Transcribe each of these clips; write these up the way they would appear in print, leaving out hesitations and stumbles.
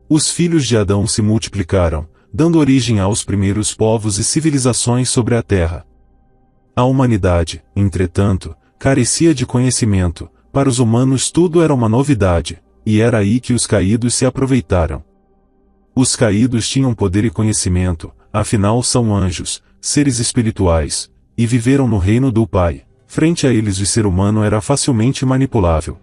Os filhos de Adão se multiplicaram, dando origem aos primeiros povos e civilizações sobre a terra. A humanidade, entretanto, carecia de conhecimento. Para os humanos tudo era uma novidade, e era aí que os caídos se aproveitaram. Os caídos tinham poder e conhecimento, afinal são anjos, seres espirituais, e viveram no reino do Pai. Frente a eles o ser humano era facilmente manipulável.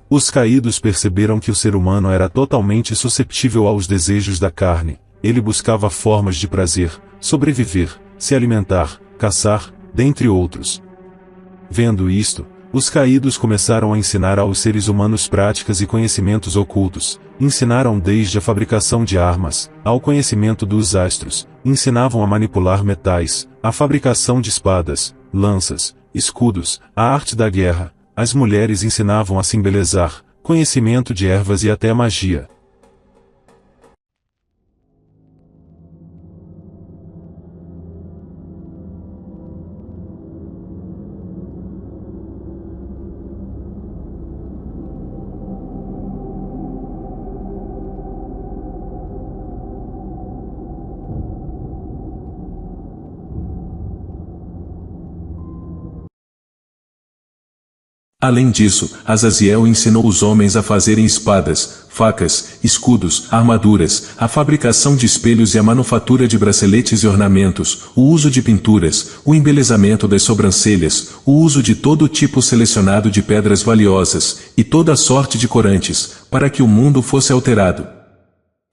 Os caídos perceberam que o ser humano era totalmente susceptível aos desejos da carne. Ele buscava formas de prazer, sobreviver, se alimentar, caçar, dentre outros. Vendo isto, os caídos começaram a ensinar aos seres humanos práticas e conhecimentos ocultos. Ensinaram desde a fabricação de armas, ao conhecimento dos astros, ensinavam a manipular metais, a fabricação de espadas, lanças, escudos, a arte da guerra. As mulheres ensinavam a se embelezar, conhecimento de ervas e até magia. Além disso, Azaziel ensinou os homens a fazerem espadas, facas, escudos, armaduras, a fabricação de espelhos e a manufatura de braceletes e ornamentos, o uso de pinturas, o embelezamento das sobrancelhas, o uso de todo tipo selecionado de pedras valiosas, e toda sorte de corantes, para que o mundo fosse alterado.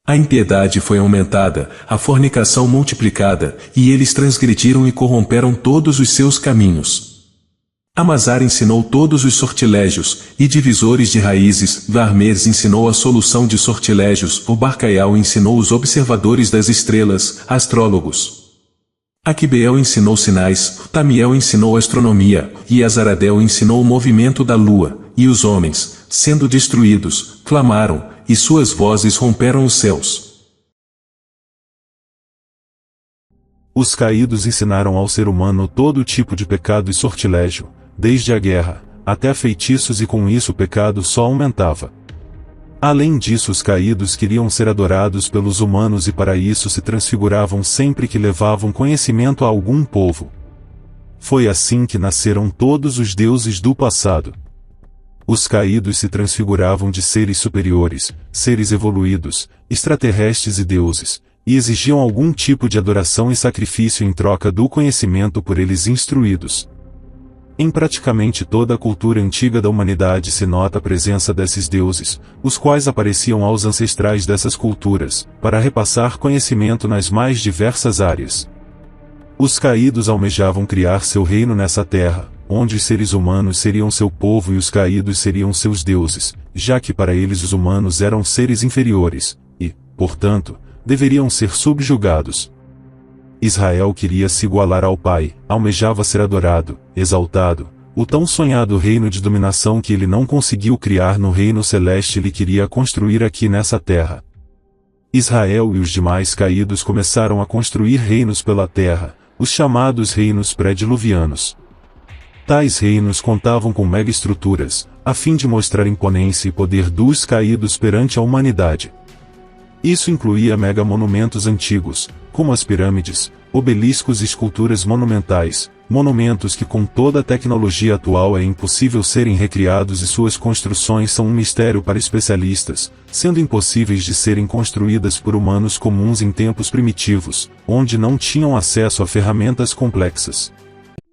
A impiedade foi aumentada, a fornicação multiplicada, e eles transgrediram e corromperam todos os seus caminhos. Amazar ensinou todos os sortilégios, e divisores de raízes, Varmez ensinou a solução de sortilégios, o Barcaial ensinou os observadores das estrelas, astrólogos. Aquibeel ensinou sinais, Tamiel ensinou astronomia, e Azaradel ensinou o movimento da lua, e os homens, sendo destruídos, clamaram, e suas vozes romperam os céus. Os caídos ensinaram ao ser humano todo tipo de pecado e sortilégio, desde a guerra, até feitiços, e com isso o pecado só aumentava. Além disso, os caídos queriam ser adorados pelos humanos e para isso se transfiguravam sempre que levavam conhecimento a algum povo. Foi assim que nasceram todos os deuses do passado. Os caídos se transfiguravam de seres superiores, seres evoluídos, extraterrestres e deuses, e exigiam algum tipo de adoração e sacrifício em troca do conhecimento por eles instruídos. Em praticamente toda a cultura antiga da humanidade se nota a presença desses deuses, os quais apareciam aos ancestrais dessas culturas, para repassar conhecimento nas mais diversas áreas. Os caídos almejavam criar seu reino nessa terra, onde os seres humanos seriam seu povo e os caídos seriam seus deuses, já que para eles os humanos eram seres inferiores, e, portanto, deveriam ser subjugados. Israel queria se igualar ao Pai, almejava ser adorado, exaltado. O tão sonhado reino de dominação que ele não conseguiu criar no reino celeste ele queria construir aqui nessa terra. Israel e os demais caídos começaram a construir reinos pela terra, os chamados reinos pré-diluvianos. Tais reinos contavam com megaestruturas, a fim de mostrar imponência e poder dos caídos perante a humanidade. Isso incluía mega-monumentos antigos, como as pirâmides, obeliscos e esculturas monumentais, monumentos que com toda a tecnologia atual é impossível serem recriados e suas construções são um mistério para especialistas, sendo impossíveis de serem construídas por humanos comuns em tempos primitivos, onde não tinham acesso a ferramentas complexas.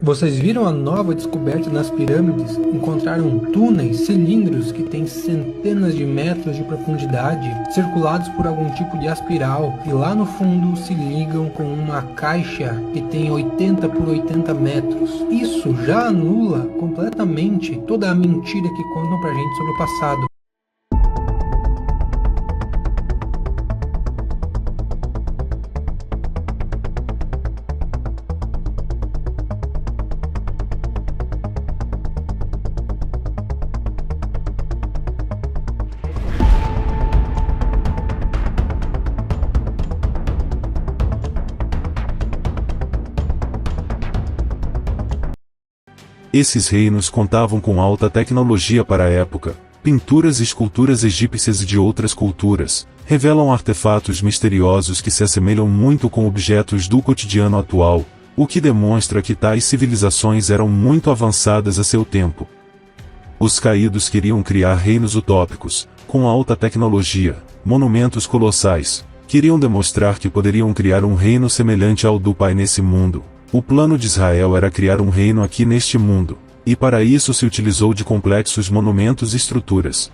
Vocês viram a nova descoberta nas pirâmides? Encontraram túneis, cilindros que têm centenas de metros de profundidade, circulados por algum tipo de espiral, e lá no fundo se ligam com uma caixa que tem 80 por 80 metros. Isso já anula completamente toda a mentira que contam pra gente sobre o passado. Esses reinos contavam com alta tecnologia para a época, pinturas e esculturas egípcias e de outras culturas, revelam artefatos misteriosos que se assemelham muito com objetos do cotidiano atual, o que demonstra que tais civilizações eram muito avançadas a seu tempo. Os caídos queriam criar reinos utópicos, com alta tecnologia, monumentos colossais. Queriam demonstrar que poderiam criar um reino semelhante ao do Pai nesse mundo. O plano de Israel era criar um reino aqui neste mundo, e para isso se utilizou de complexos monumentos e estruturas.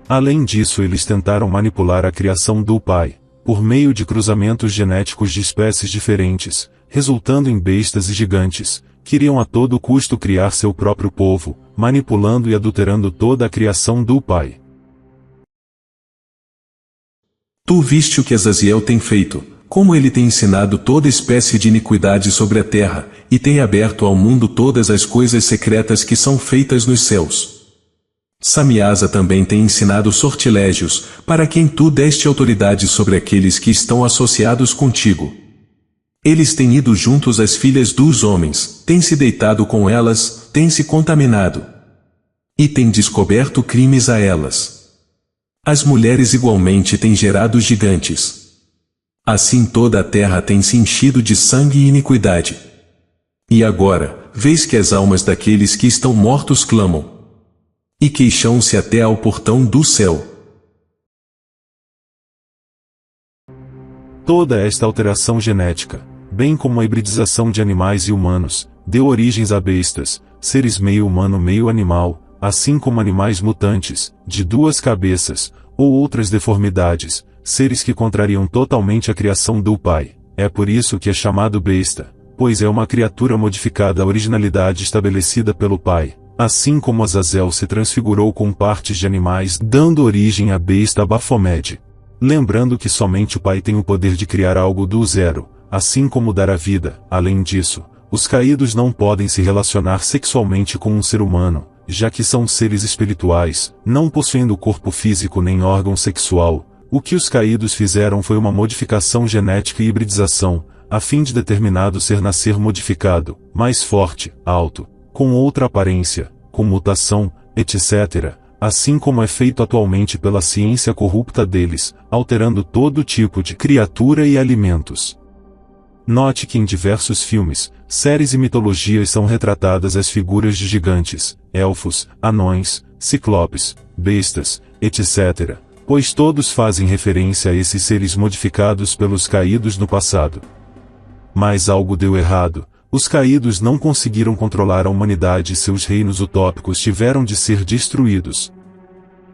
Além disso, eles tentaram manipular a criação do Pai, por meio de cruzamentos genéticos de espécies diferentes, resultando em bestas e gigantes. Queriam a todo custo criar seu próprio povo, manipulando e adulterando toda a criação do Pai. Tu viste o que Azaziel tem feito, como ele tem ensinado toda espécie de iniquidade sobre a terra, e tem aberto ao mundo todas as coisas secretas que são feitas nos céus. Samiasa também tem ensinado sortilégios, para quem tu deste autoridade sobre aqueles que estão associados contigo. Eles têm ido juntos às filhas dos homens, têm se deitado com elas, têm se contaminado. E têm descoberto crimes a elas. As mulheres igualmente têm gerado gigantes. Assim toda a terra tem se enchido de sangue e iniquidade. E agora, vês que as almas daqueles que estão mortos clamam. E queixam-se até ao portão do céu. Toda esta alteração genética, bem como a hibridização de animais e humanos, deu origens a bestas, seres meio humano meio animal, assim como animais mutantes, de duas cabeças, ou outras deformidades, seres que contrariam totalmente a criação do Pai. É por isso que é chamado besta, pois é uma criatura modificada à originalidade estabelecida pelo Pai, assim como Azazel se transfigurou com partes de animais, dando origem à besta Baphomet. Lembrando que somente o Pai tem o poder de criar algo do zero, assim como dar a vida. Além disso, os caídos não podem se relacionar sexualmente com um ser humano, já que são seres espirituais, não possuindo corpo físico nem órgão sexual. O que os caídos fizeram foi uma modificação genética e hibridização, a fim de determinado ser nascer modificado, mais forte, alto, com outra aparência, com mutação, etc., assim como é feito atualmente pela ciência corrupta deles, alterando todo tipo de criatura e alimentos. Note que em diversos filmes, séries e mitologias são retratadas as figuras de gigantes, elfos, anões, ciclopes, bestas, etc., pois todos fazem referência a esses seres modificados pelos caídos no passado. Mas algo deu errado, os caídos não conseguiram controlar a humanidade e seus reinos utópicos tiveram de ser destruídos.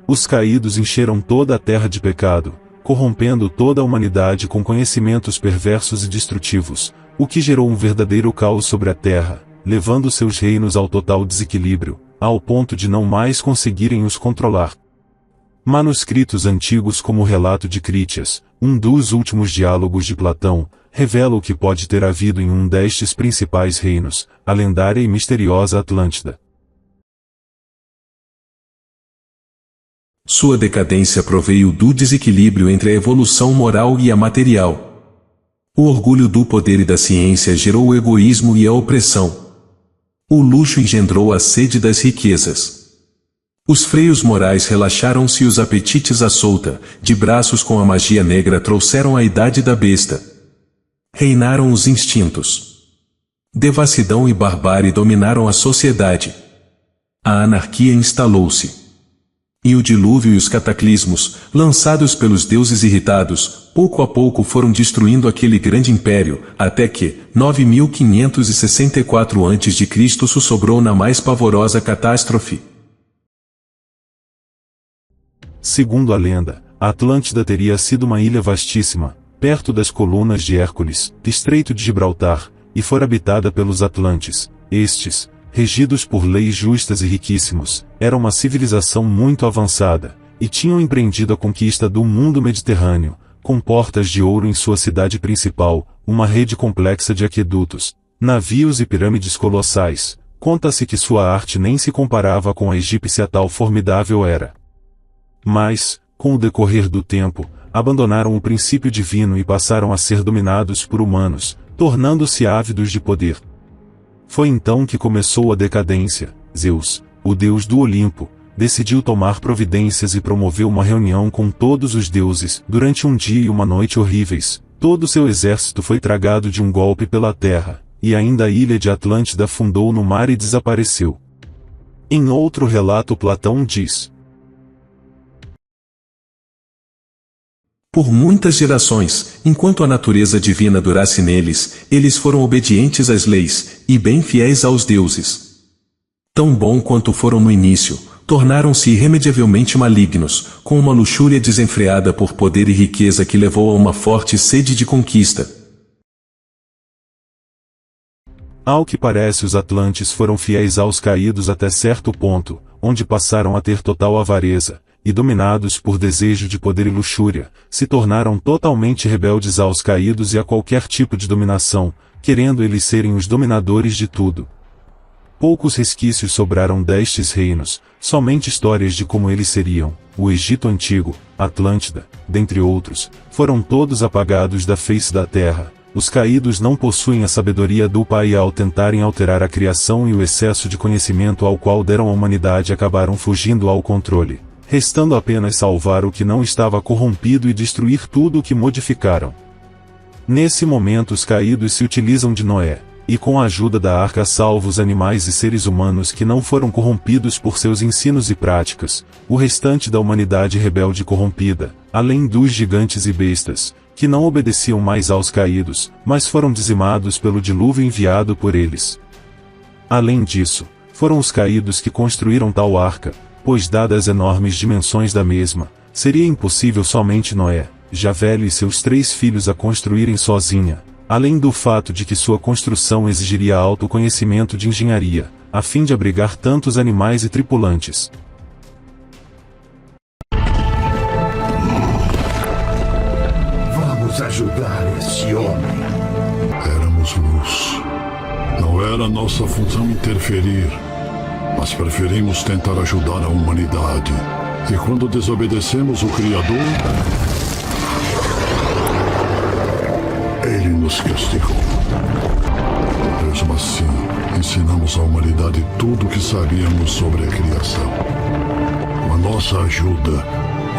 Os caídos encheram toda a terra de pecado, corrompendo toda a humanidade com conhecimentos perversos e destrutivos, o que gerou um verdadeiro caos sobre a terra, levando seus reinos ao total desequilíbrio, ao ponto de não mais conseguirem os controlar. Manuscritos antigos como o relato de Crítias, um dos últimos diálogos de Platão, revela o que pode ter havido em um destes principais reinos, a lendária e misteriosa Atlântida. Sua decadência proveio do desequilíbrio entre a evolução moral e a material. O orgulho do poder e da ciência gerou o egoísmo e a opressão. O luxo engendrou a sede das riquezas. Os freios morais relaxaram-se e os apetites à solta, de braços com a magia negra trouxeram a idade da besta. Reinaram os instintos. Devassidão e barbárie dominaram a sociedade. A anarquia instalou-se. E o dilúvio e os cataclismos, lançados pelos deuses irritados, pouco a pouco foram destruindo aquele grande império, até que, 9564 a.C. sobrou na mais pavorosa catástrofe. Segundo a lenda, a Atlântida teria sido uma ilha vastíssima, perto das colunas de Hércules, Estreito de Gibraltar, e fora habitada pelos Atlantes. Estes, regidos por leis justas e riquíssimos, era uma civilização muito avançada, e tinham empreendido a conquista do mundo mediterrâneo, com portas de ouro em sua cidade principal, uma rede complexa de aquedutos, navios e pirâmides colossais. Conta-se que sua arte nem se comparava com a egípcia, tal formidável era. Mas, com o decorrer do tempo, abandonaram o princípio divino e passaram a ser dominados por humanos, tornando-se ávidos de poder. Foi então que começou a decadência. Zeus, o deus do Olimpo, decidiu tomar providências e promoveu uma reunião com todos os deuses. Durante um dia e uma noite horríveis, todo seu exército foi tragado de um golpe pela terra, e ainda a ilha de Atlântida afundou no mar e desapareceu. Em outro relato Platão diz: por muitas gerações, enquanto a natureza divina durasse neles, eles foram obedientes às leis, e bem fiéis aos deuses. Tão bom quanto foram no início, tornaram-se irremediavelmente malignos, com uma luxúria desenfreada por poder e riqueza que levou a uma forte sede de conquista. Ao que parece, os atlantes foram fiéis aos caídos até certo ponto, onde passaram a ter total avareza, e dominados por desejo de poder e luxúria, se tornaram totalmente rebeldes aos caídos e a qualquer tipo de dominação, querendo eles serem os dominadores de tudo. Poucos resquícios sobraram destes reinos, somente histórias de como eles seriam. O Egito Antigo, Atlântida, dentre outros, foram todos apagados da face da terra. Os caídos não possuem a sabedoria do Pai e ao tentarem alterar a criação e o excesso de conhecimento ao qual deram a humanidade acabaram fugindo ao controle, restando apenas salvar o que não estava corrompido e destruir tudo o que modificaram. Nesse momento os caídos se utilizam de Noé, e com a ajuda da arca salva os animais e seres humanos que não foram corrompidos por seus ensinos e práticas, o restante da humanidade rebelde e corrompida, além dos gigantes e bestas, que não obedeciam mais aos caídos, mas foram dizimados pelo dilúvio enviado por eles. Além disso, foram os caídos que construíram tal arca, pois dadas as enormes dimensões da mesma, seria impossível somente Noé, já velho e seus 3 filhos a construírem sozinha, além do fato de que sua construção exigiria alto conhecimento de engenharia, a fim de abrigar tantos animais e tripulantes. Vamos ajudar este homem. Éramos luz. Não era nossa função interferir, mas preferimos tentar ajudar a humanidade. E quando desobedecemos o Criador, Ele nos castigou. Mesmo assim, ensinamos à humanidade tudo o que sabíamos sobre a criação. Com a nossa ajuda,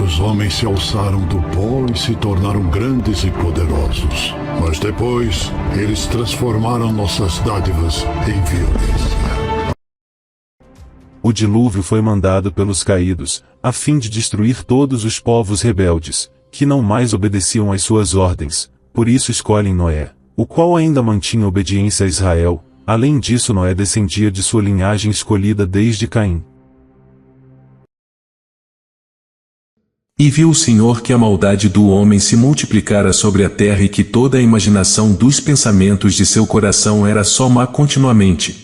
os homens se alçaram do pó e se tornaram grandes e poderosos. Mas depois, eles transformaram nossas dádivas em violência. O dilúvio foi mandado pelos caídos, a fim de destruir todos os povos rebeldes, que não mais obedeciam às suas ordens. Por isso escolhem Noé, o qual ainda mantinha obediência a Israel. Além disso, Noé descendia de sua linhagem escolhida desde Caim. E viu o Senhor que a maldade do homem se multiplicara sobre a terra e que toda a imaginação dos pensamentos de seu coração era só má continuamente.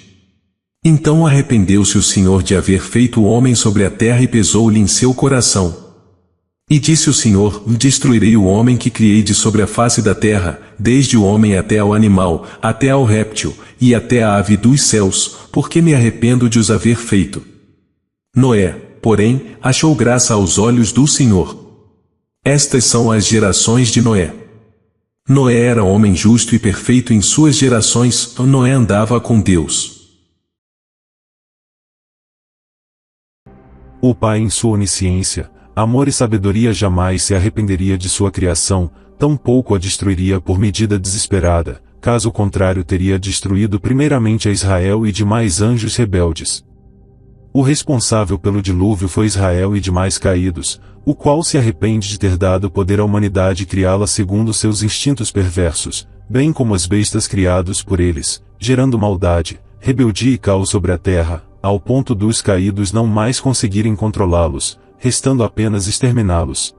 Então arrependeu-se o Senhor de haver feito o homem sobre a terra e pesou-lhe em seu coração. E disse o Senhor: destruirei o homem que criei de sobre a face da terra, desde o homem até ao animal, até ao réptil, e até a ave dos céus, porque me arrependo de os haver feito. Noé, porém, achou graça aos olhos do Senhor. Estas são as gerações de Noé. Noé era homem justo e perfeito em suas gerações. Noé andava com Deus. O Pai, em sua onisciência, amor e sabedoria, jamais se arrependeria de sua criação, tampouco a destruiria por medida desesperada, caso contrário teria destruído primeiramente a Israel e demais anjos rebeldes. O responsável pelo dilúvio foi Israel e demais caídos, o qual se arrepende de ter dado poder à humanidade e criá-la segundo seus instintos perversos, bem como as bestas criados por eles, gerando maldade, rebeldia e caos sobre a terra, ao ponto dos caídos não mais conseguirem controlá-los, restando apenas exterminá-los.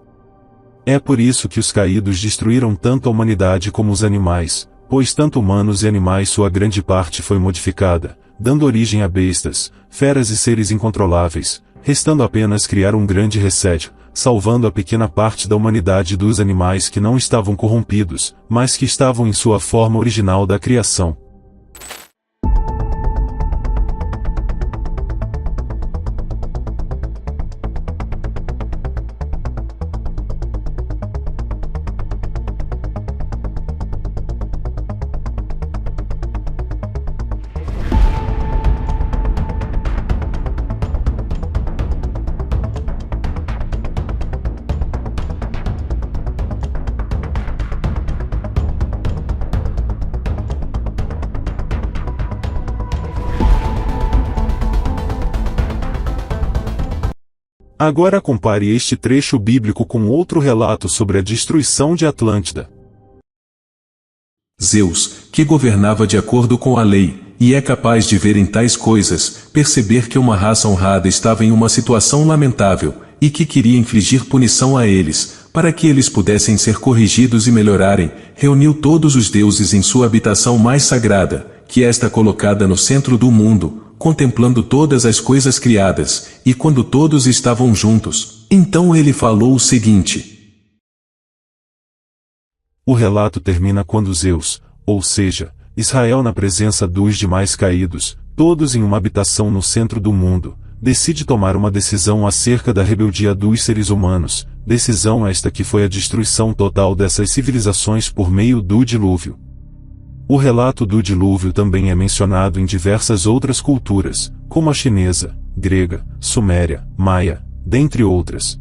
É por isso que os caídos destruíram tanto a humanidade como os animais, pois tanto humanos e animais sua grande parte foi modificada, dando origem a bestas, feras e seres incontroláveis, restando apenas criar um grande reset, salvando a pequena parte da humanidade dos animais que não estavam corrompidos, mas que estavam em sua forma original da criação. Agora compare este trecho bíblico com outro relato sobre a destruição de Atlântida. Zeus, que governava de acordo com a lei, e é capaz de ver em tais coisas, perceber que uma raça honrada estava em uma situação lamentável, e que queria infligir punição a eles, para que eles pudessem ser corrigidos e melhorarem, reuniu todos os deuses em sua habitação mais sagrada, que está colocada no centro do mundo, contemplando todas as coisas criadas, e quando todos estavam juntos, então ele falou o seguinte. O relato termina quando Zeus, ou seja, Israel na presença dos demais caídos, todos em uma habitação no centro do mundo, decide tomar uma decisão acerca da rebeldia dos seres humanos, decisão esta que foi a destruição total dessas civilizações por meio do dilúvio. O relato do dilúvio também é mencionado em diversas outras culturas, como a chinesa, grega, suméria, maia, dentre outras.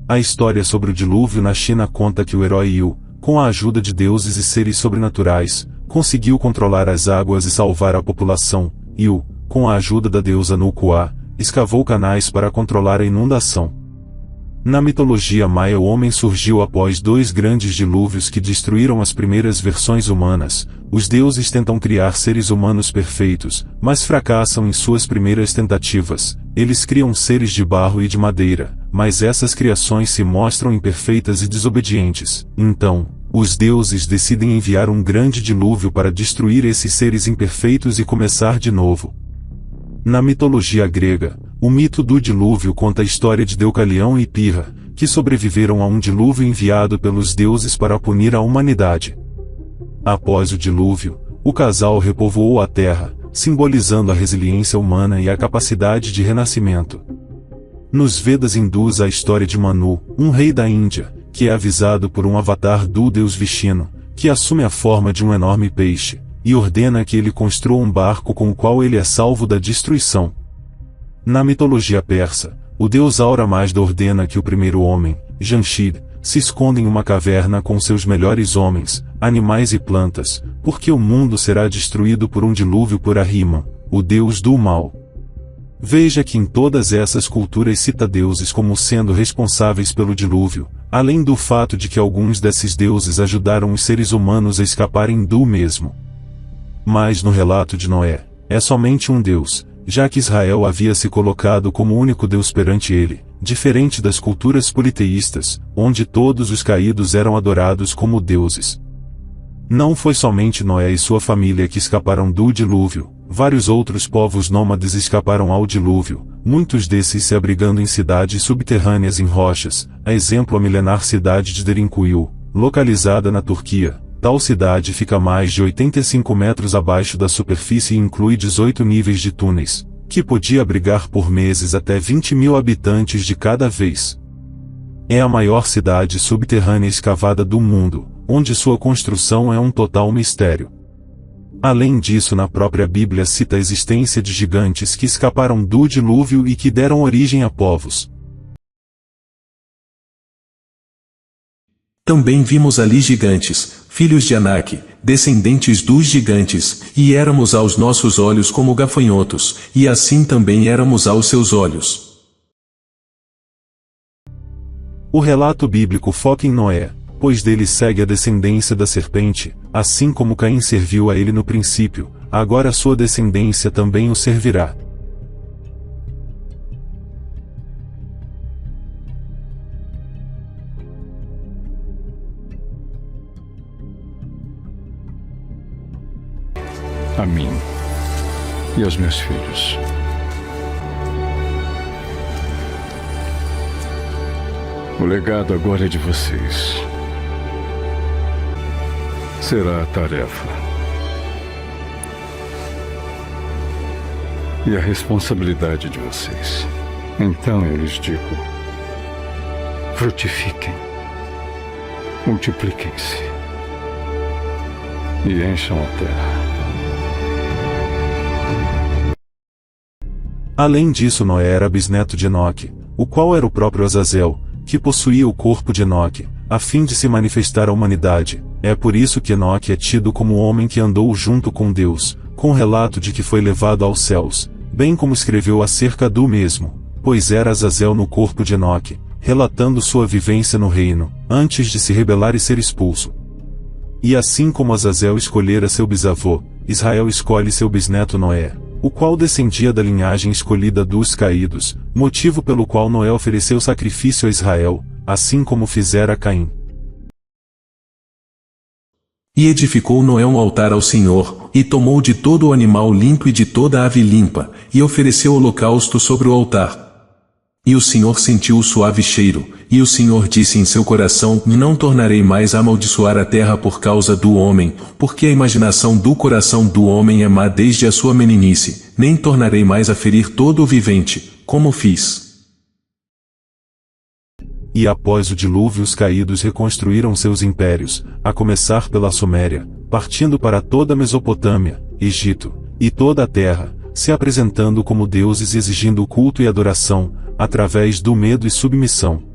A história sobre o dilúvio na China conta que o herói Yu, com a ajuda de deuses e seres sobrenaturais, conseguiu controlar as águas e salvar a população. Yu, com a ajuda da deusa Nukuá, escavou canais para controlar a inundação. Na mitologia maia, o homem surgiu após 2 grandes dilúvios que destruíram as primeiras versões humanas. Os deuses tentam criar seres humanos perfeitos, mas fracassam em suas primeiras tentativas. Eles criam seres de barro e de madeira, mas essas criações se mostram imperfeitas e desobedientes. Então, os deuses decidem enviar um grande dilúvio para destruir esses seres imperfeitos e começar de novo. Na mitologia grega, o mito do dilúvio conta a história de Deucalião e Pirra, que sobreviveram a um dilúvio enviado pelos deuses para punir a humanidade. Após o dilúvio, o casal repovoou a terra, simbolizando a resiliência humana e a capacidade de renascimento. Nos Vedas hindus há a história de Manu, um rei da Índia, que é avisado por um avatar do deus Vishnu, que assume a forma de um enorme peixe, e ordena que ele construa um barco com o qual ele é salvo da destruição. Na mitologia persa, o deus Aura Mazda ordena que o primeiro homem, Jamshid, se esconda em uma caverna com seus melhores homens, animais e plantas, porque o mundo será destruído por um dilúvio por Ahriman, o deus do mal. Veja que em todas essas culturas cita deuses como sendo responsáveis pelo dilúvio, além do fato de que alguns desses deuses ajudaram os seres humanos a escaparem do mesmo. Mas no relato de Noé, é somente um Deus, já que Israel havia se colocado como único Deus perante ele, diferente das culturas politeístas, onde todos os caídos eram adorados como deuses. Não foi somente Noé e sua família que escaparam do dilúvio, vários outros povos nômades escaparam ao dilúvio, muitos desses se abrigando em cidades subterrâneas em rochas, a exemplo a milenar cidade de Derinkuyu, localizada na Turquia. Tal cidade fica mais de 85 metros abaixo da superfície e inclui 18 níveis de túneis, que podia abrigar por meses até 20.000 habitantes de cada vez. É a maior cidade subterrânea escavada do mundo, onde sua construção é um total mistério. Além disso, na própria Bíblia cita a existência de gigantes que escaparam do dilúvio e que deram origem a povos. Também vimos ali gigantes, filhos de Anak, descendentes dos gigantes, e éramos aos nossos olhos como gafanhotos, e assim também éramos aos seus olhos. O relato bíblico foca em Noé, pois dele segue a descendência da serpente, assim como Caim serviu a ele no princípio, agora sua descendência também o servirá. A mim e aos meus filhos. O legado agora é de vocês. Será a tarefa e a responsabilidade de vocês. Então eu lhes digo: frutifiquem, multipliquem-se e encham a terra. Além disso, Noé era bisneto de Enoque, o qual era o próprio Azazel, que possuía o corpo de Enoque, a fim de se manifestar à humanidade. É por isso que Enoque é tido como o homem que andou junto com Deus, com o relato de que foi levado aos céus, bem como escreveu acerca do mesmo. pois era Azazel no corpo de Enoque, relatando sua vivência no reino, antes de se rebelar e ser expulso. E assim como Azazel escolhera seu bisavô, Israel escolhe seu bisneto Noé, o qual descendia da linhagem escolhida dos caídos, motivo pelo qual Noé ofereceu sacrifício a Israel, assim como fizera Caim. E edificou Noé um altar ao Senhor, e tomou de todo o animal limpo e de toda a ave limpa, e ofereceu holocausto sobre o altar. E o Senhor sentiu o suave cheiro, e o Senhor disse em seu coração: não tornarei mais a amaldiçoar a terra por causa do homem, porque a imaginação do coração do homem é má desde a sua meninice, nem tornarei mais a ferir todo o vivente, como fiz. E após o dilúvio os caídos reconstruíram seus impérios, a começar pela Suméria, partindo para toda a Mesopotâmia, Egito, e toda a terra, se apresentando como deuses e exigindo culto e adoração, através do medo e submissão.